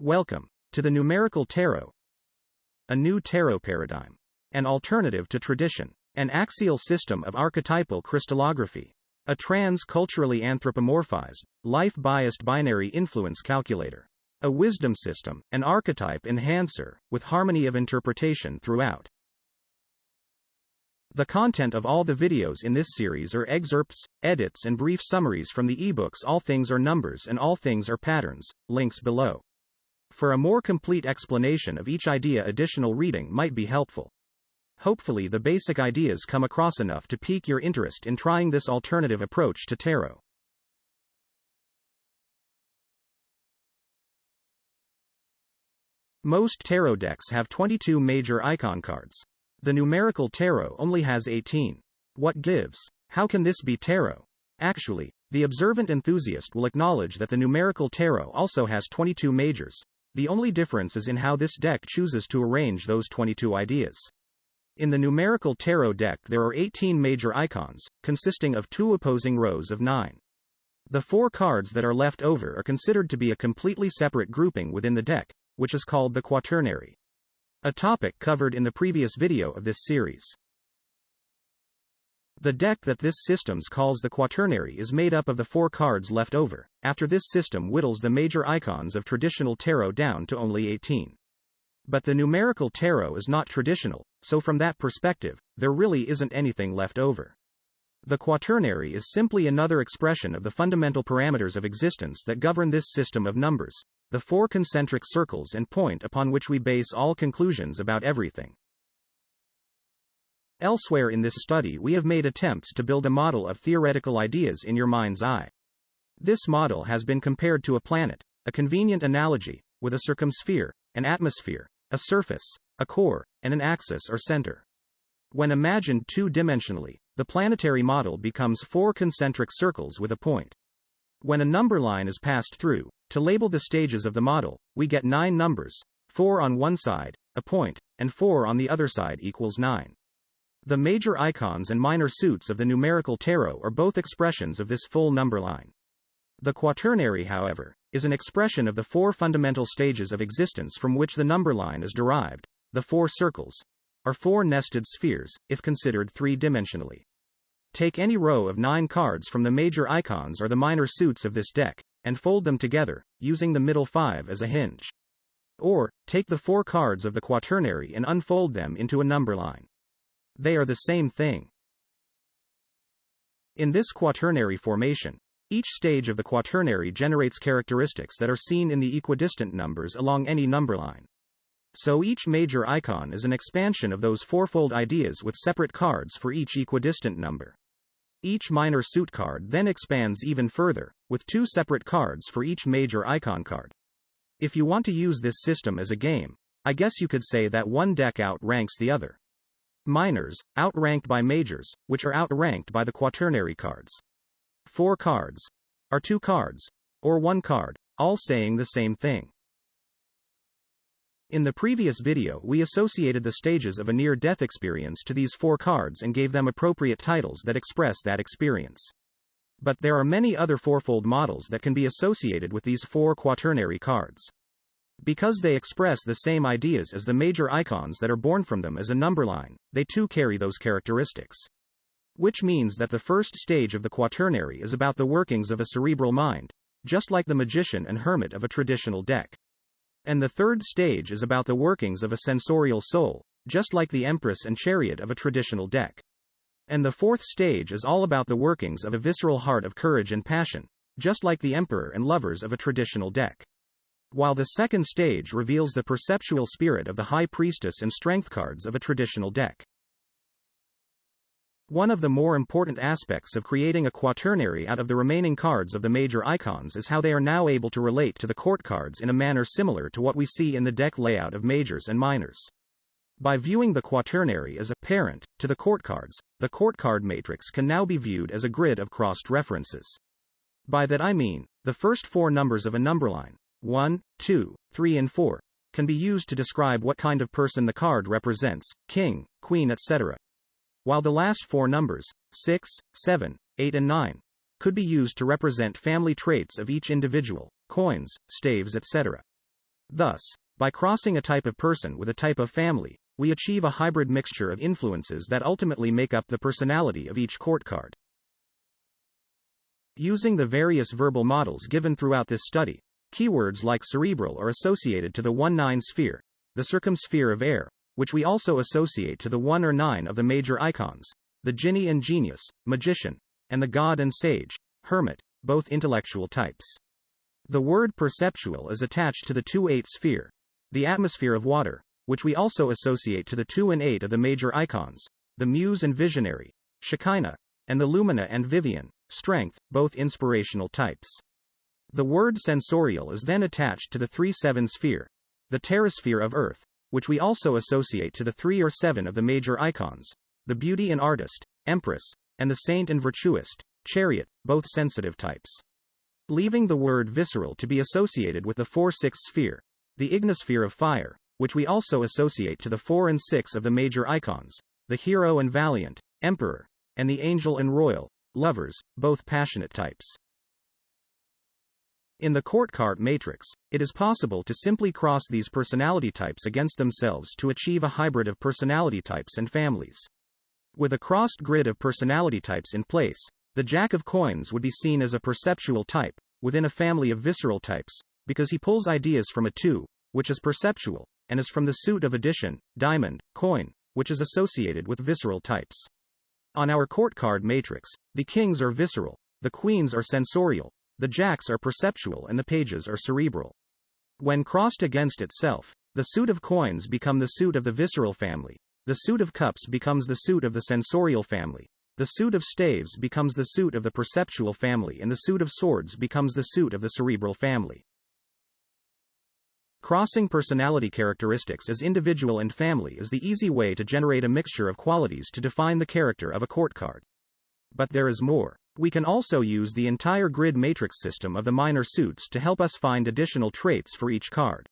Welcome to the Numerical Tarot, a new tarot paradigm, an alternative to tradition, an axial system of archetypal crystallography, a trans-culturally anthropomorphized, life-biased binary influence calculator, a wisdom system, an archetype enhancer, with harmony of interpretation throughout. The content of all the videos in this series are excerpts, edits and brief summaries from the eBooks All Things Are Numbers and All Things Are Patterns, links below. For a more complete explanation of each idea, additional reading might be helpful. Hopefully the basic ideas come across enough to pique your interest in trying this alternative approach to tarot. Most tarot decks have 22 major icon cards. The Numerical Tarot only has 18. What gives? How can this be tarot? Actually, the observant enthusiast will acknowledge that the Numerical Tarot also has 22 majors. The only difference is in how this deck chooses to arrange those 22 ideas. In the Numerical Tarot deck there are 18 major icons, consisting of 2 opposing rows of 9. The 4 cards that are left over are considered to be a completely separate grouping within the deck, which is called the quaternary. A topic covered in the previous video of this series. The deck that this system calls the quaternary is made up of the 4 cards left over, after this system whittles the major icons of traditional tarot down to only 18. But the Numerical Tarot is not traditional, so from that perspective, there really isn't anything left over. The quaternary is simply another expression of the fundamental parameters of existence that govern this system of numbers, the 4 concentric circles and point upon which we base all conclusions about everything. Elsewhere in this study we have made attempts to build a model of theoretical ideas in your mind's eye. This model has been compared to a planet, a convenient analogy, with a circumsphere, an atmosphere, a surface, a core, and an axis or center. When imagined two-dimensionally, the planetary model becomes 4 concentric circles with a point. When a number line is passed through, to label the stages of the model, we get 9 numbers, 4 on one side, a point, and 4 on the other side equals 9. The major icons and minor suits of the Numerical Tarot are both expressions of this full number line. The quaternary, however, is an expression of the 4 fundamental stages of existence from which the number line is derived. The 4 circles are 4 nested spheres, if considered 3-dimensionally. Take any row of 9 cards from the major icons or the minor suits of this deck, and fold them together, using the middle 5 as a hinge. Or, take the 4 cards of the quaternary and unfold them into a number line. They are the same thing. In this quaternary formation, each stage of the quaternary generates characteristics that are seen in the equidistant numbers along any number line. So each major icon is an expansion of those 4-fold ideas with separate cards for each equidistant number. Each minor suit card then expands even further, with 2 separate cards for each major icon card. If you want to use this system as a game, I guess you could say that one deck outranks the other. Minors, outranked by majors, which are outranked by the quaternary cards. 4 cards, are 2 cards, or 1 card, all saying the same thing. In the previous video we associated the stages of a near-death experience to these 4 cards and gave them appropriate titles that express that experience. But there are many other 4-fold models that can be associated with these 4 quaternary cards. Because they express the same ideas as the major icons that are born from them as a number line, they too carry those characteristics. Which means that the first stage of the quaternary is about the workings of a cerebral mind, just like the magician and hermit of a traditional deck. And the third stage is about the workings of a sensorial soul, just like the empress and chariot of a traditional deck. And the fourth stage is all about the workings of a visceral heart of courage and passion, just like the emperor and lovers of a traditional deck. While the second stage reveals the perceptual spirit of the high priestess and strength cards of a traditional deck. One of the more important aspects of creating a quaternary out of the remaining cards of the major icons is how they are now able to relate to the court cards in a manner similar to what we see in the deck layout of majors and minors. By viewing the quaternary as a parent to the court cards, the court card matrix can now be viewed as a grid of crossed references. By that I mean, the first 4 numbers of a number line, 1, 2, 3 and 4, can be used to describe what kind of person the card represents, king, queen etc. While the last 4 numbers, 6, 7, 8 and 9, could be used to represent family traits of each individual, coins, staves etc. Thus, by crossing a type of person with a type of family, we achieve a hybrid mixture of influences that ultimately make up the personality of each court card. Using the various verbal models given throughout this study, keywords like cerebral are associated to the 1-9 sphere, the circumsphere of air, which we also associate to the 1 or 9 of the major icons, the genie and genius, magician, and the god and sage, hermit, both intellectual types. The word perceptual is attached to the 2-8 sphere, the atmosphere of water, which we also associate to the 2 and 8 of the major icons, the muse and visionary, Shekinah, and the lumina and Vivian, strength, both inspirational types. The word sensorial is then attached to the 3-7 sphere, the terrasphere of earth, which we also associate to the 3 or 7 of the major icons, the beauty and artist, empress, and the saint and virtuist, chariot, both sensitive types. Leaving the word visceral to be associated with the 4-6 sphere, the ignosphere of fire, which we also associate to the 4 and 6 of the major icons, the hero and valiant, emperor, and the angel and royal, lovers, both passionate types. In the court card matrix, it is possible to simply cross these personality types against themselves to achieve a hybrid of personality types and families. With a crossed grid of personality types in place, the Jack of Coins would be seen as a perceptual type, within a family of visceral types, because he pulls ideas from a 2, which is perceptual, and is from the suit of addition, diamond, coin, which is associated with visceral types. On our court card matrix, the kings are visceral, the queens are sensorial, the jacks are perceptual, and the pages are cerebral. When crossed against itself, the suit of coins become the suit of the visceral family, the suit of cups becomes the suit of the sensorial family, the suit of staves becomes the suit of the perceptual family, and the suit of swords becomes the suit of the cerebral family. Crossing personality characteristics as individual and family is the easy way to generate a mixture of qualities to define the character of a court card. But there is more. We can also use the entire grid matrix system of the minor suits to help us find additional traits for each card.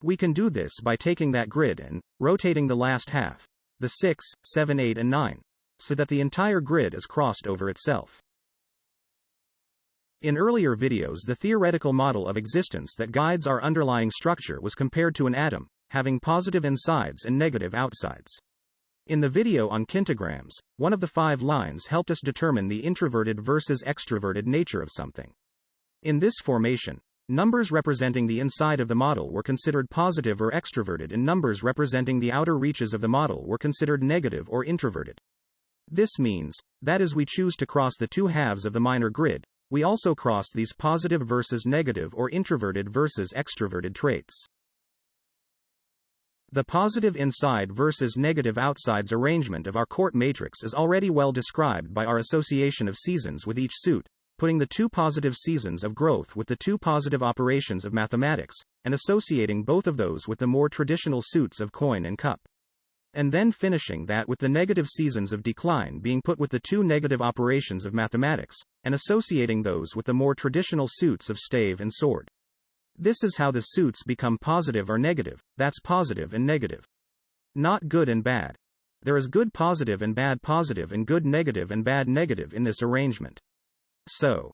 We can do this by taking that grid and rotating the last half, the 6, 7, 8, and 9, so that the entire grid is crossed over itself. In earlier videos, the theoretical model of existence that guides our underlying structure was compared to an atom, having positive insides and negative outsides. In the video on kintograms, one of the 5 lines helped us determine the introverted versus extroverted nature of something. In this formation, numbers representing the inside of the model were considered positive or extroverted, and numbers representing the outer reaches of the model were considered negative or introverted. This means that as we choose to cross the 2 halves of the minor grid, we also cross these positive versus negative or introverted versus extroverted traits. The positive inside versus negative outsides arrangement of our court matrix is already well described by our association of seasons with each suit, putting the 2 positive seasons of growth with the 2 positive operations of mathematics, and associating both of those with the more traditional suits of coin and cup. And then finishing that with the negative seasons of decline being put with the 2 negative operations of mathematics, and associating those with the more traditional suits of stave and sword. This is how the suits become positive or negative, that's positive and negative. Not good and bad. There is good positive and bad positive and good negative and bad negative in this arrangement. So,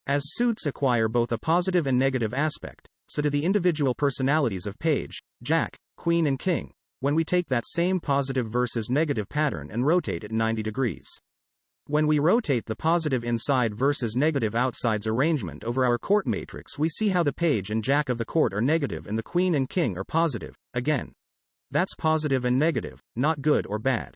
as suits acquire both a positive and negative aspect, so do the individual personalities of page, jack, queen and king, when we take that same positive versus negative pattern and rotate it 90 degrees. When we rotate the positive inside versus negative outsides arrangement over our court matrix, we see how the page and jack of the court are negative and the queen and king are positive. Again, that's positive and negative, not good or bad.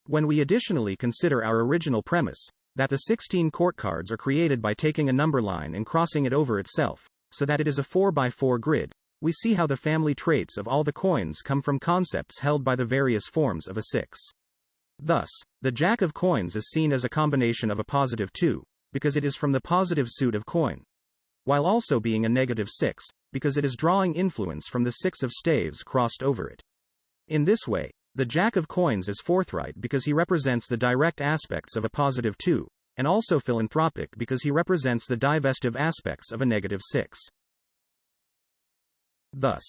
When we additionally consider our original premise, that the 16 court cards are created by taking a number line and crossing it over itself, so that it is a 4x4 grid, we see how the family traits of all the coins come from concepts held by the various forms of a 6. Thus, the Jack of Coins is seen as a combination of a positive 2, because it is from the positive suit of coin, while also being a negative 6, because it is drawing influence from the 6 of staves crossed over it. In this way, the Jack of Coins is forthright because he represents the direct aspects of a positive 2, and also philanthropic because he represents the divestive aspects of a negative 6. Thus,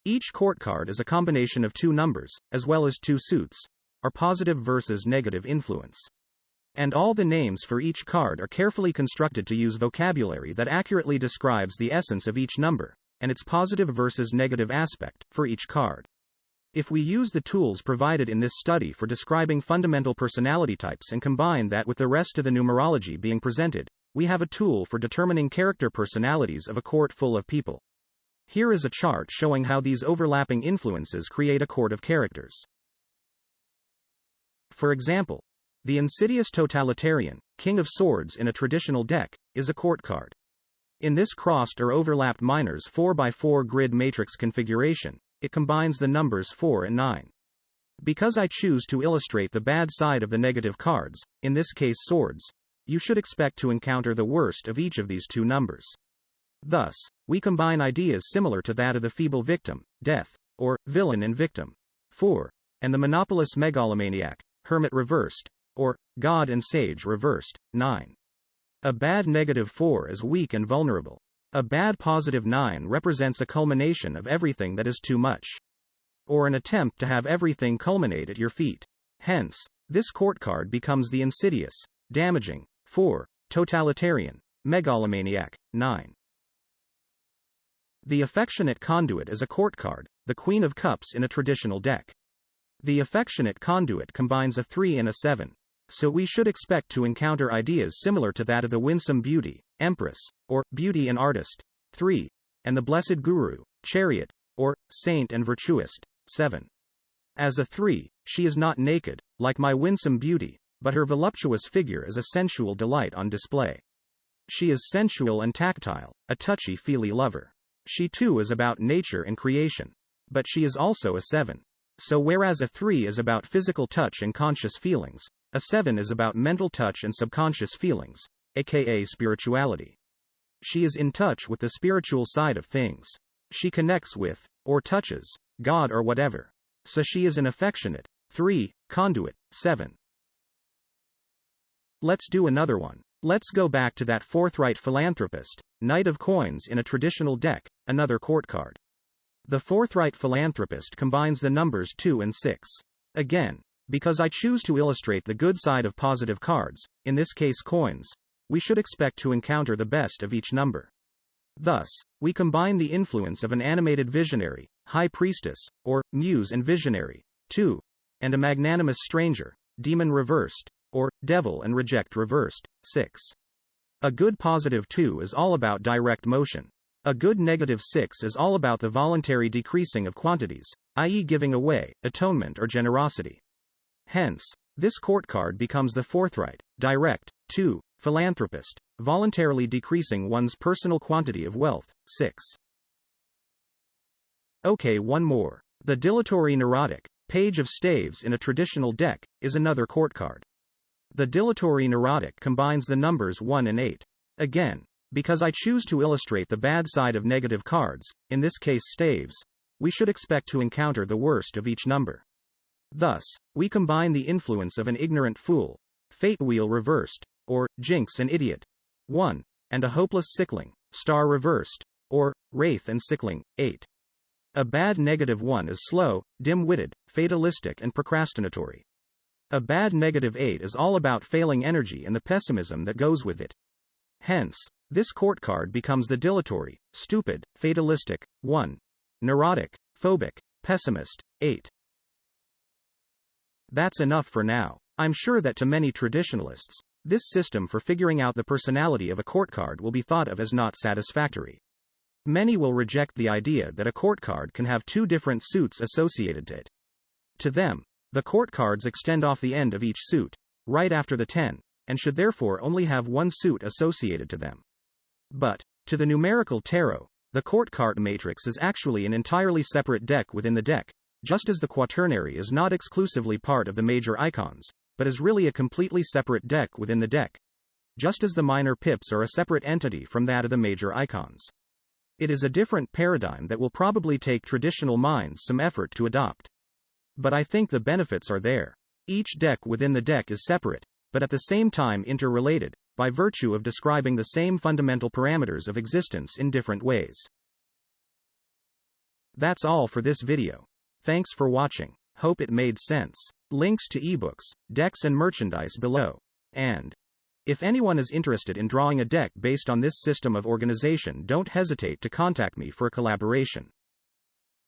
each court card is a combination of 2 numbers, as well as 2 suits, or positive versus negative influence. And all the names for each card are carefully constructed to use vocabulary that accurately describes the essence of each number, and its positive versus negative aspect, for each card. If we use the tools provided in this study for describing fundamental personality types and combine that with the rest of the numerology being presented, we have a tool for determining character personalities of a court full of people. Here is a chart showing how these overlapping influences create a court of characters. For example, the insidious totalitarian, King of Swords in a traditional deck, is a court card. In this crossed or overlapped minors 4x4 grid matrix configuration, it combines the numbers 4 and 9. Because I choose to illustrate the bad side of the negative cards, in this case swords, you should expect to encounter the worst of each of these two numbers. Thus, we combine ideas similar to that of the feeble victim, death, or villain and victim, 4, and the monopolist megalomaniac, hermit reversed, or god and sage reversed, 9. A bad negative 4 is weak and vulnerable. A bad positive 9 represents a culmination of everything that is too much, or an attempt to have everything culminate at your feet. Hence, this court card becomes the insidious, damaging, 4, totalitarian, megalomaniac, 9. The affectionate conduit is a court card, the Queen of Cups in a traditional deck. The affectionate conduit combines a 3 and a 7, so we should expect to encounter ideas similar to that of the winsome beauty, empress, or beauty and artist, 3, and the blessed guru, chariot, or saint and virtuist, 7. As a 3, she is not naked, like my winsome beauty, but her voluptuous figure is a sensual delight on display. She is sensual and tactile, a touchy-feely lover. She too is about nature and creation. But she is also a 7. So whereas a 3 is about physical touch and conscious feelings, a 7 is about mental touch and subconscious feelings, aka spirituality. She is in touch with the spiritual side of things. She connects with, or touches, God or whatever. So she is an affectionate, 3, conduit, 7. Let's do another one. Let's go back to that forthright philanthropist, Knight of Coins in a traditional deck, another court card. The forthright philanthropist combines the numbers 2 and 6. Again, because I choose to illustrate the good side of positive cards, in this case coins, we should expect to encounter the best of each number. Thus, we combine the influence of an animated visionary, high priestess, or muse and visionary, 2, and a magnanimous stranger, demon reversed, or devil and reject reversed, 6. A good positive 2 is all about direct motion. A good negative 6 is all about the voluntary decreasing of quantities, i.e. giving away, atonement or generosity. Hence, this court card becomes the forthright, direct, 2, philanthropist, voluntarily decreasing one's personal quantity of wealth, 6. Okay, one more. The dilatory neurotic, page of staves in a traditional deck, is another court card. The dilatory neurotic combines the numbers 1 and 8. Again, because I choose to illustrate the bad side of negative cards, in this case staves, we should expect to encounter the worst of each number. Thus, we combine the influence of an ignorant fool, fate wheel reversed, or jinx and idiot, 1, and a hopeless sickling, star reversed, or wraith and sickling, 8. A bad negative 1 is slow, dim-witted, fatalistic and procrastinatory. A bad negative 8 is all about failing energy and the pessimism that goes with it. Hence, this court card becomes the dilatory, stupid, fatalistic, 1, neurotic, phobic, pessimist, 8. That's enough for now. I'm sure that to many traditionalists, this system for figuring out the personality of a court card will be thought of as not satisfactory. Many will reject the idea that a court card can have two different suits associated to it. To them, the court cards extend off the end of each suit, right after the 10, and should therefore only have one suit associated to them. But, to the numerical tarot, the court card matrix is actually an entirely separate deck within the deck, just as the quaternary is not exclusively part of the major icons, but is really a completely separate deck within the deck, just as the minor pips are a separate entity from that of the major icons. It is a different paradigm that will probably take traditional minds some effort to adopt. But I think the benefits are there. Each deck within the deck is separate, but at the same time interrelated, by virtue of describing the same fundamental parameters of existence in different ways. That's all for this video. Thanks for watching. Hope it made sense. Links to eBooks, decks and merchandise below. And If anyone is interested in drawing a deck based on this system of organization, don't hesitate to contact me for a collaboration.